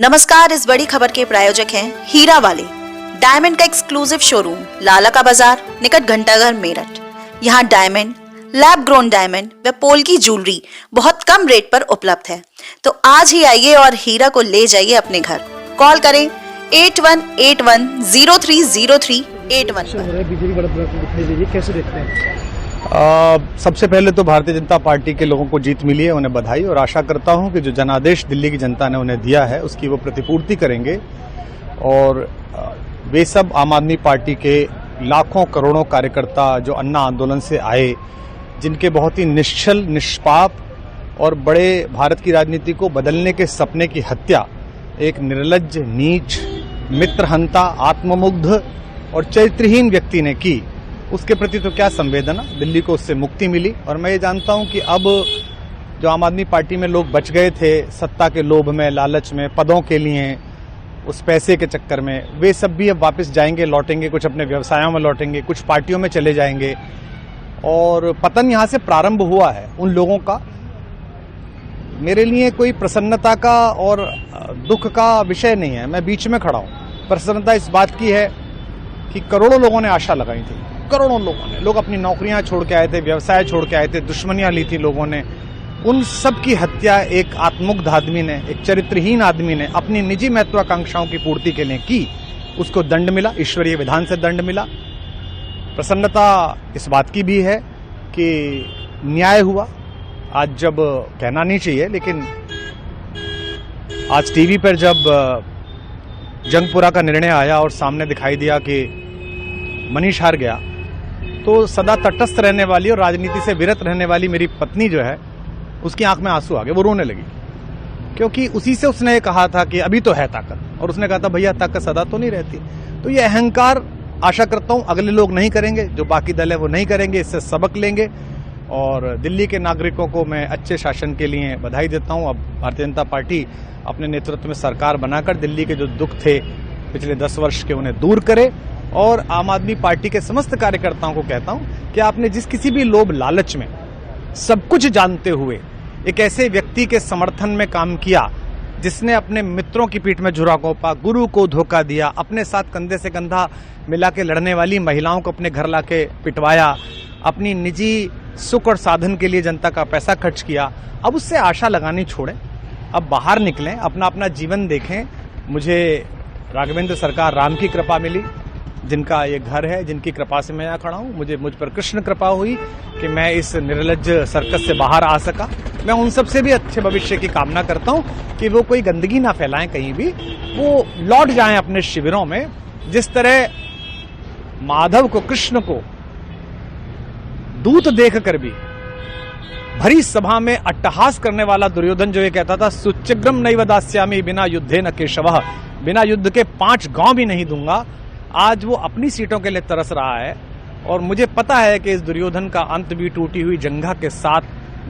नमस्कार। इस बड़ी खबर के प्रायोजक हैं हीरा वाले, डायमंड का एक्सक्लूसिव शोरूम, लाला का बाजार, निकट घंटाघर, मेरठ। यहाँ डायमंड, लैब ग्रोन डायमंड व पोल्की ज्वेलरी बहुत कम रेट पर उपलब्ध है। तो आज ही आइए और हीरा को ले जाइए अपने घर। कॉल करें 8181030381 पर। बीजेपी बढ़त दिखाई दे रही है, कैसे देखते हैं? सबसे पहले तो भारतीय जनता पार्टी के लोगों को जीत मिली है, उन्हें बधाई, और आशा करता हूं कि जो जनादेश दिल्ली की जनता ने उन्हें दिया है उसकी वो प्रतिपूर्ति करेंगे। और वे सब आम आदमी पार्टी के लाखों करोड़ों कार्यकर्ता जो अन्ना आंदोलन से आए, जिनके बहुत ही निश्चल, निष्पाप और बड़े भारत की राजनीति को बदलने के सपने की हत्या एक निर्लज्ज, नीच, मित्रहंता, आत्ममुग्ध और चरित्रहीन व्यक्ति ने की, उसके प्रति तो क्या संवेदना। दिल्ली को उससे मुक्ति मिली। और मैं ये जानता हूं कि अब जो आम आदमी पार्टी में लोग बच गए थे सत्ता के लोभ में, लालच में, पदों के लिए, उस पैसे के चक्कर में, वे सब भी अब वापस जाएंगे, लौटेंगे, कुछ अपने व्यवसायों में लौटेंगे, कुछ पार्टियों में चले जाएंगे। और पतन यहां से प्रारंभ हुआ है उन लोगों का। मेरे लिए कोई प्रसन्नता का और दुख का विषय नहीं है, मैं बीच में खड़ा हूं। प्रसन्नता इस बात की है कि करोड़ों लोगों ने आशा लगाई थी, करोड़ों लोगों ने, लोग अपनी नौकरियां छोड़ के आए थे, व्यवसाय छोड़ के आए थे, दुश्मनियां ली थी लोगों ने। उन सब की हत्या एक आत्ममुग्ध आदमी ने, एक चरित्रहीन आदमी ने अपनी निजी महत्वाकांक्षाओं की पूर्ति के लिए की। उसको दंड मिला, ईश्वरीय विधान से दंड मिला। प्रसन्नता इस बात की भी है कि न्याय हुआ। आज जब कहना नहीं चाहिए, लेकिन आज टीवी पर जब जंगपुरा का निर्णय आया और सामने दिखाई दिया कि मनीष हार गया, तो सदा तटस्थ रहने वाली और राजनीति से विरत रहने वाली मेरी पत्नी जो है, उसकी आंख में आंसू आ गए, वो रोने लगी। क्योंकि उसी से उसने कहा था कि अभी तो है ताकत, और उसने कहा था भैया ताकत सदा तो नहीं रहती। तो ये अहंकार आशा करता हूं अगले लोग नहीं करेंगे, जो बाकी दल है वो नहीं करेंगे, इससे सबक लेंगे। और दिल्ली के नागरिकों को मैं अच्छे शासन के लिए बधाई देता हूं। अब भारतीय जनता पार्टी अपने नेतृत्व में सरकार बनाकर दिल्ली के जो दुख थे पिछले 10 वर्ष के, उन्हें दूर करे। और आम आदमी पार्टी के समस्त कार्यकर्ताओं को कहता हूं कि आपने जिस किसी भी लोभ लालच में, सब कुछ जानते हुए एक ऐसे व्यक्ति के समर्थन में काम किया जिसने अपने मित्रों की पीठ में झुरा घोंपा, गुरु को धोखा दिया, अपने साथ कंधे से कंधा मिला के लड़ने वाली महिलाओं को अपने घर लाके पिटवाया, अपनी निजी सुख और साधन के लिए जनता का पैसा खर्च किया, अब उससे आशा लगानी छोड़ें। अब बाहर निकलें, अपना अपना जीवन देखें। मुझे राघवेंद्र सरकार राम की कृपा मिली, जिनका ये घर है, जिनकी कृपा से मैं यहाँ खड़ा हूँ। मुझ पर कृष्ण कृपा हुई कि मैं इस निर्लज्ज सर्कस से बाहर आ सका। मैं उन सब से भी अच्छे भविष्य की कामना करता हूँ कि वो कोई गंदगी ना फैलाएं कहीं भी, वो लौट जाएं अपने शिविरों में। जिस तरह माधव को, कृष्ण को दूत देखकर भी भरी सभा में अट्टहास करने वाला दुर्योधन जो ये कहता था सुचिग्रम नैव दास्यामि बिना युद्धे न केशवः, बिना युद्ध के 5 गांव भी नहीं दूंगा, आज वो अपनी सीटों के लिए तरस रहा है। और मुझे पता है कि इस दुर्योधन का अंत भी टूटी हुई जंघा के साथ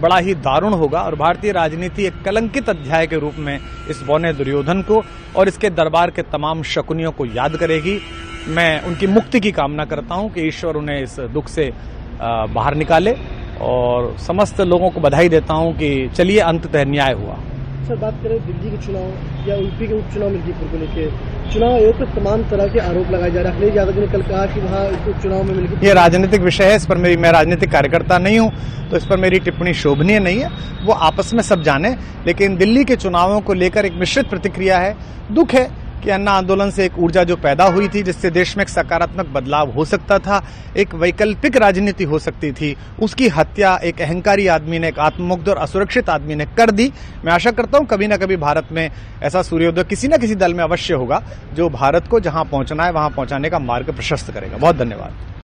बड़ा ही दारुण होगा। और भारतीय राजनीति एक कलंकित अध्याय के रूप में इस बौने दुर्योधन को और इसके दरबार के तमाम शकुनियों को याद करेगी। मैं उनकी मुक्ति की कामना करता हूं कि ईश्वर उन्हें इस दुख से बाहर निकाले, और समस्त लोगों को बधाई देता हूं कि चलिए अंततः न्याय हुआ। सर, बात करें दिल्ली के चुनाव या यूपी के उपचुनाव मिल्कीपुर को लेकर, चुनाव आयोग पर तमाम तरह के आरोप लगाए जा रहे हैं। अखिलेश यादव जी ने कल कहा कि वहाँ उपचुनाव में मिल्कीपुर, ये राजनीतिक विषय है, इस पर मैं राजनीतिक कार्यकर्ता नहीं हूं, तो इस पर मेरी टिप्पणी शोभनीय नहीं है। वो आपस में सब जाने। लेकिन दिल्ली के चुनावों को लेकर एक मिश्रित प्रतिक्रिया है। दुख है कि अन्ना आंदोलन से एक ऊर्जा जो पैदा हुई थी, जिससे देश में एक सकारात्मक बदलाव हो सकता था, एक वैकल्पिक राजनीति हो सकती थी, उसकी हत्या एक अहंकारी आदमी ने, एक आत्ममुग्ध और असुरक्षित आदमी ने कर दी। मैं आशा करता हूं कभी ना कभी भारत में ऐसा सूर्योदय किसी न किसी दल में अवश्य होगा, जो भारत को जहां पहुंचना है वहां पहुंचाने का मार्ग प्रशस्त करेगा। बहुत धन्यवाद।